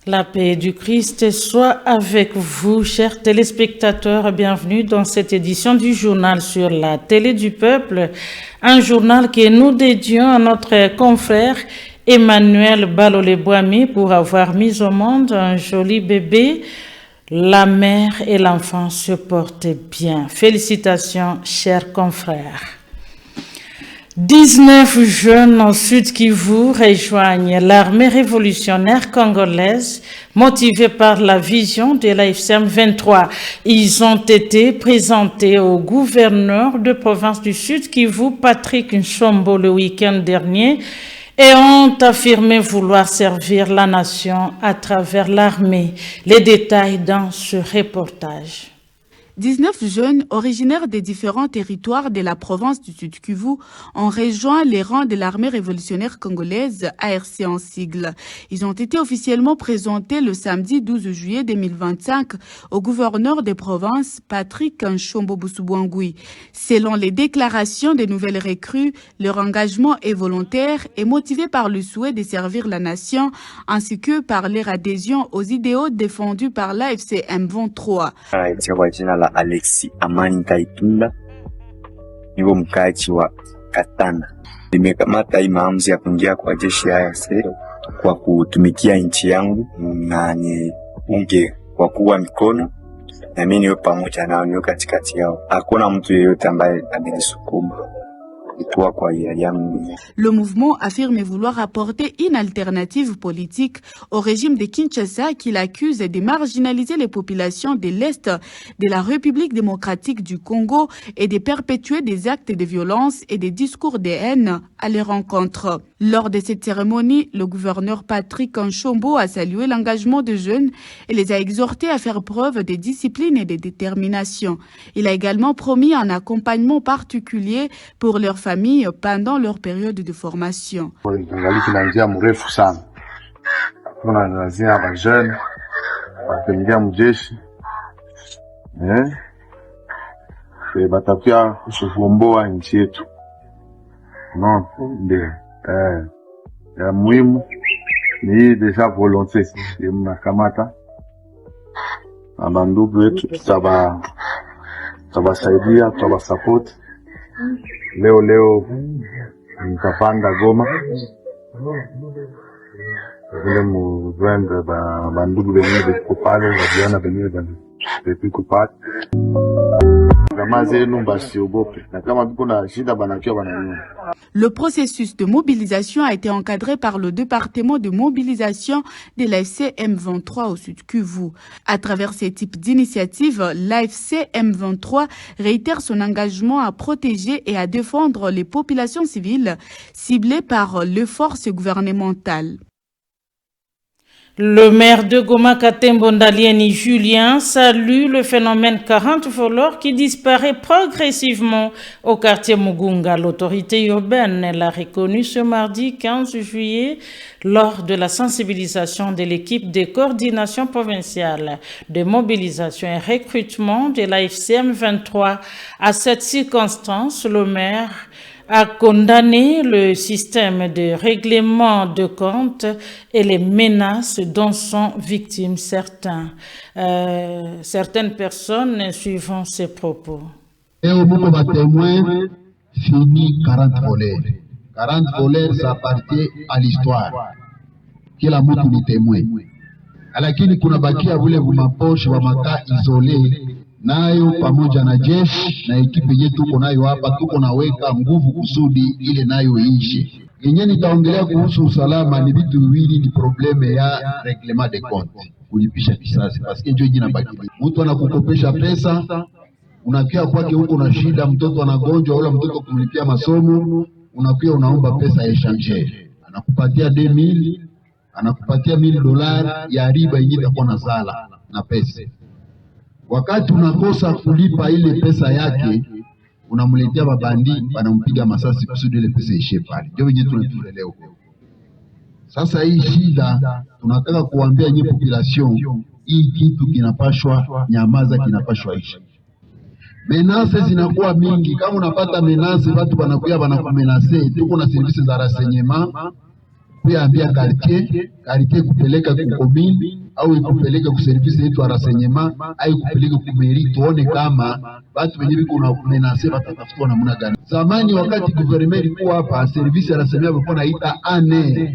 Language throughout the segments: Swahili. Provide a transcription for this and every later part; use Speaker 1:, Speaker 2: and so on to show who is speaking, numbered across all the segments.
Speaker 1: La paix du Christ soit avec vous, chers téléspectateurs. Bienvenue dans cette édition du journal sur la télé du peuple, un journal que nous dédions à notre confrère Emmanuel Balolé-Boami pour avoir mis au monde un joli bébé. La mère et l'enfant se portent bien. Félicitations, chers confrères. 19 jeunes au Sud Kivu rejoignent l'armée révolutionnaire congolaise motivés par la vision de l'AFCM 23. Ils ont été présentés au gouverneur de province du Sud Kivu, Patrick Nchombo, le week-end dernier et ont affirmé vouloir servir la nation à travers l'armée. Les détails dans ce reportage.
Speaker 2: 19 jeunes originaires des différents territoires de la province du Sud Kivu ont rejoint les rangs de l'armée révolutionnaire congolaise, ARC en sigle. Ils ont été officiellement présentés le samedi 12 juillet 2025 au gouverneur des provinces, Patrick Nchombo Boussoubouangoui. Selon les déclarations des nouvelles recrues, leur engagement est volontaire et motivé par le souhait de servir la nation ainsi que par leur adhésion aux idéaux défendus par l'AFC M23.
Speaker 3: Alexi Amani Taitunda nivo mkaaji wa Katana. Nimekamata hii maamuzi ya kuingia kwa jeshi ya AFC kwa kutumikia nchi yangu na niunge kwa kuwa mikono na mimi niwe pamoja nao, niwe katikati yao. Hakuna mtu yeyote ambaye amenisukuma.
Speaker 2: Le mouvement affirme vouloir apporter une alternative politique au régime de Kinshasa qu'il accuse de marginaliser les populations de l'Est de la République démocratique du Congo et de perpétuer des actes de violence et des discours de haine à leur encontre. Lors de cette cérémonie, le gouverneur Patrick Nchombo a salué l'engagement des jeunes et les a exhortés à faire preuve de discipline et de détermination. Il a également promis un accompagnement particulier pour leurs familles pendant leur période de formation.
Speaker 4: Ya muhimu ni deja volonté ya mnakamata na bandugu wetu, tutabasaidia, tutabasupport. Leo nitapanda Goma vile muvende bandugu wengine beko pale, vijana wengine beko pale.
Speaker 2: Le processus de mobilisation a été encadré par le département de mobilisation de l'AFC M23 au Sud Kivu. À travers ces types d'initiatives, l'AFC M23 réitère son engagement à protéger et à défendre les populations civiles ciblées par les forces gouvernementales.
Speaker 1: Le maire de Goma, Katembo Ndalieni Julien, salue le phénomène 40 voleurs qui disparaît progressivement au quartier Mugunga. L'autorité urbaine l'a reconnu ce mardi 15 juillet lors de la sensibilisation de l'équipe de coordination provinciale de mobilisation et recrutement de l'AFCM 23. À cette circonstance, le maire a condamné le système de règlement de compte et les menaces dont sont victimes certaines personnes suivant ses propos.
Speaker 5: Fini 40 voleurs. 40 voleurs, ça appartient à l'histoire. Kila mtu ni témoin. Lakini kuna bakia vile vumaposho wa mata isolé nayo pamoja na jeshi na ekipe yetu tuko nayo hapa, tuko naweka nguvu kusudi ile nayo iishe. Yenye nitaongelea kuhusu usalama ni vitu viwili, ni probleme ya reglement de compte, kulipisha kisasi, paske ndio jina baki. Mtu anakukopesha pesa Unakia kwake huko na shida, mtoto anagonjwa wala mtoto kumlipia masomo, unakuwa unaomba pesa ya échanger. Anakupatia 2000, anakupatia $1000 ya riba yenyewe itakuwa na sala na pesa. Wakati unakosa kulipa ile pesa yake, unamletea babandi, banampiga masasi kusudi ile pesa ishe pale. Ndio wenyewe tunatulelea huko. Sasa hii shida tunataka kuambia nye population, hii kitu kinapashwa nyamaza, kinapashwa isha. Menace zinakuwa mingi. Kama unapata menace, watu wanakuya wanakumenase. Tuko na services za renseignement kuambia quartier kupeleka ku commune au ikupeleka ku service yetu ya renseignement au ikupeleka ku mairie, tuone kama watu wenyewe biko na menace watatafutwa namna gani. Zamani wakati gouvernement ilikuwa hapa, service ya renseignement ilikuwa naita ANR,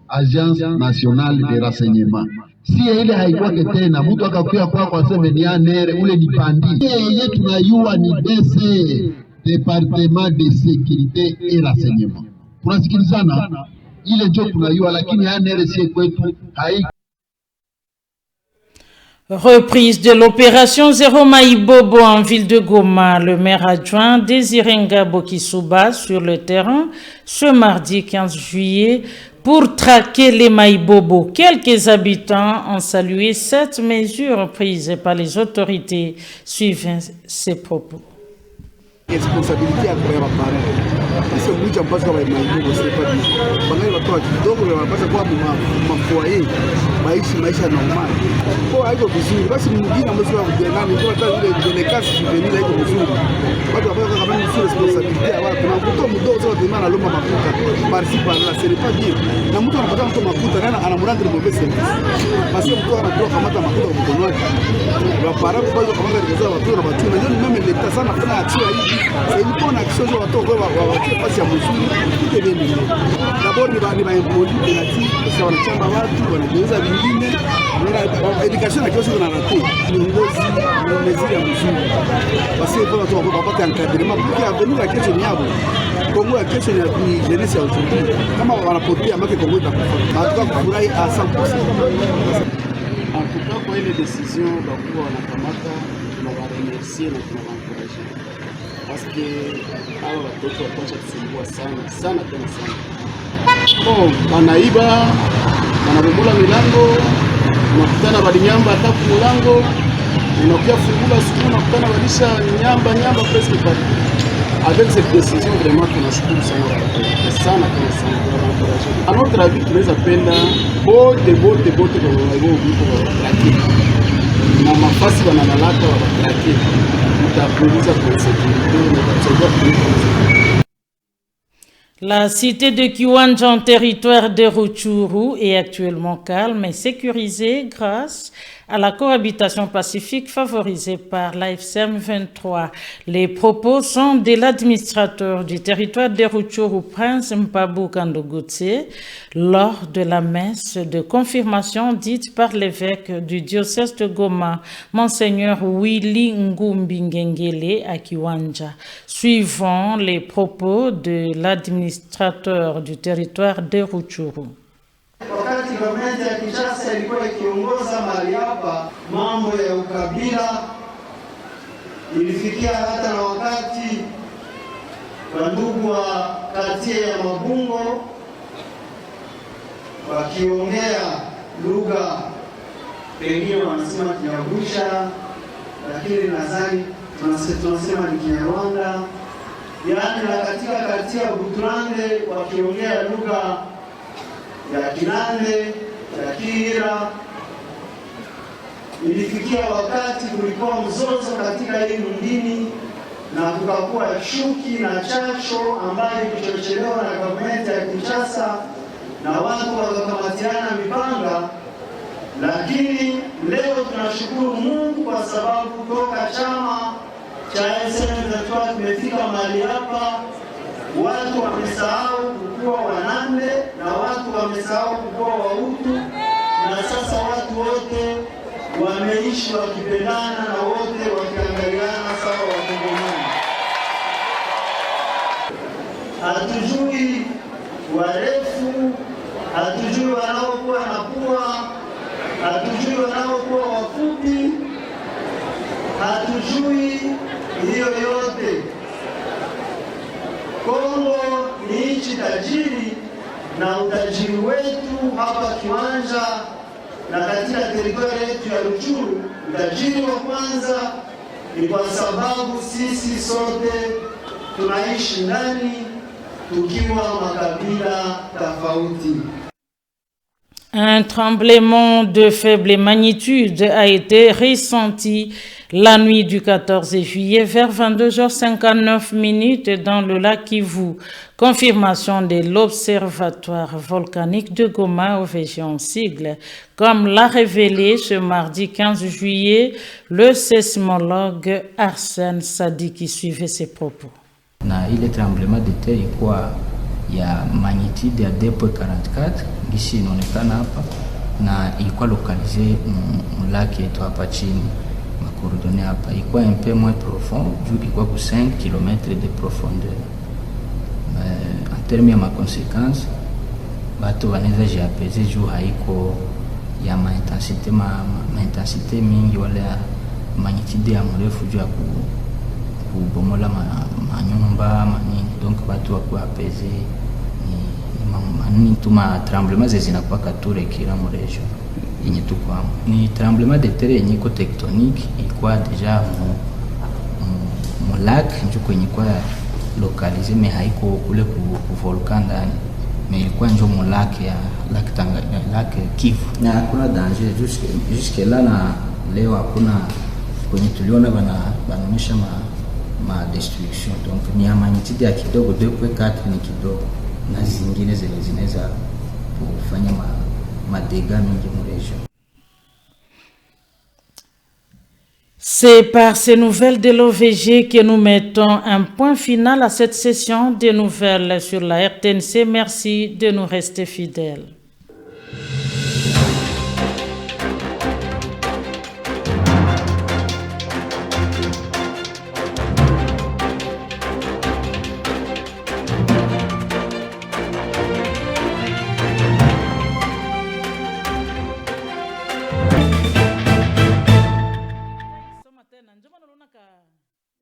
Speaker 5: Agence Nationale de Renseignement. Si ile haikwake tena, mtu akakuya kwa aseme ni ANR, ule ni bandi. Yeye tunayua ni DC, Département de Sécurité et Renseignement. Tunasikilizana, ile ndio tunayua, lakini ANR si kwetu hai.
Speaker 1: Reprise de l'opération Zéro Maïbobo en ville de Goma. Le maire adjoint Désiré Ngabo Kisuba sur le terrain ce mardi 15 juillet pour traquer les Maïbobo. Quelques habitants ont salué cette mesure prise par les autorités. Suivez ces propos.
Speaker 6: Responsabilité ya kwa parents. Sasa mmoja mpaka wa Maïbobo c'est pas bien. Bangai watoto kidogo wanapaswa kuwa mafoyer, maisha normal. Kwa haiko vizuri. Basi mwingine ambaye wa kujenani kwa hata ile kasi juvenile haiko vizuri. Watu wapaka kama ni responsabilité ya watu. Na mtoto mdogo sasa demana lomba mafuta. Participe à la c'est pas bien. Na mtu anapata mtu mafuta kana anamrendre mauvais service. Basi mtu anatoka kamata mafuta kwa mkono wake. Wa parents kwa kamata rizao watu na watu. Na ndio meme leta sana fanya action hivi. C'est une bonne action sur watu wa pasi ya mzuri kitu ndio. D'abord ni impoli penalty kwa wanachamba watu wanageuza vingine. Na education na kiasi kuna rate. Viongozi na mezuri ya mzuri. Basi kwa watu wapate encadrement pour avenir ya kesho ni yao. Kongo ya kesho ni jeunesse ya aujourd'hui. Kama wanapotea make Kongo itakufa. Hatuka kufurahi à 100%. En tout cas kwa ile decision bakuwa wanakamata na waremercier na tunawaencourager. Parce que hao watoto wapasha kusumbua sana tena sana. Oh, wanaiba, wanabomola milango, unakutana balinyamba hata mlango, unakuja fungula siku unakutana balisha nyamba presque partout. Avec cette décision vraiment tunashukuru sana watoto. Sana. À notre avis tunaweza penda bote kwa wao kwa watraki. Na mafasi wanalalaka wa watraki.
Speaker 1: La cité de Kiwanja en territoire de Rutshuru est actuellement calme et sécurisée grâce à la cohabitation pacifique favorisée par l'AFCM 23. Les propos sont de l'administrateur du territoire de Rutshuru, Prince Mpabou Kandogutse, lors de la messe de confirmation dite par l'évêque du diocèse de Goma, Monseigneur Willy Ngumbi Ngengele à Kiwanja. Suivons les propos de l'administrateur du territoire de Rutshuru.
Speaker 7: Wakati gavumenti ya Kinshasa ilikuwa ikiongoza mahali hapa, mambo ya ukabila ilifikia hata na wakati wa ndugu wa katie ya Mabungo wakiongea lugha pengine wanasema Kinyarwanda, lakini nadhani tunasema ni Kinyarwanda. Yaani na katika katia ya Buturande wakiongea lugha ya Kinande, ya Kira. Ilifikia wakati kulikuwa mzozo katika hii mdini na kukakuwa shuki na chacho ambayo ilichochelewa na gavumenti ya Kinshasa na watu wakakamatiana mipanga. Lakini leo tunashukuru Mungu kwa sababu kutoka chama cha SM23 tumefika mahali hapa. Watu wamesahau kukua Wanande na watu wamesahau kukua Wahutu, na sasa watu wote wameishi wakipendana na wote wakiangaliana sawa Wakongomani. Hatujui warefu, hatujui wanaokuwa na pua, hatujui wanaokuwa wafupi, hatujui hiyo yote. Kongo ni nchi tajiri, na utajiri wetu hapa Kiwanja na katika teritoria yetu ya Rutshuru, utajiri wa kwanza ni kwa sababu sisi sote tunaishi ndani tukiwa makabila tofauti.
Speaker 1: Un tremblement de faible magnitude a été ressenti la nuit du 14 juillet vers 22h59 dans le lac Kivu. Confirmation de l'Observatoire volcanique de Goma, OVG en sigle, comme l'a révélé ce mardi 15 juillet le sismologue Arsène Sadi qui suivait ses propos.
Speaker 8: Na ile tremblement de terre ilikuwa ya magnitude ya 2.44 gisi inaonekana hapa, na ilikuwa lokalize mlaki yetu hapa chini makorodone hapa, ilikuwa un peu moins profond juu ilikuwa ku 5 km de profondeur. En termes ya makonsequence, batu wanaweza jiapeze juu haiko ya maintensite mingi wala ya magnitude ya mrefu juu ya kubomola manyumba manini, donc batu wakuwa apeze ni tuma tremblement zinakuwa kature kila mrejo yenye tukwamo. Ni tremblement de terre yenye ko tectonique ilikuwa deja mu lac njo kwenye kwa localize, me haiko kule ku volcan ndani, me ilikuwa njo mu lac ya lac Kivu, na hakuna danger jusque là. Na leo hakuna kwenye tuliona banaonyesha ma destruction, donc ni magnitude ya kidogo 2.4 ni kidogo, na zingine zinaweza kufanya madega mingi mrejo.
Speaker 1: C'est par ces nouvelles de l'OVG que nous mettons un point final à cette session de nouvelles sur la RTNC. Merci de nous rester fidèles.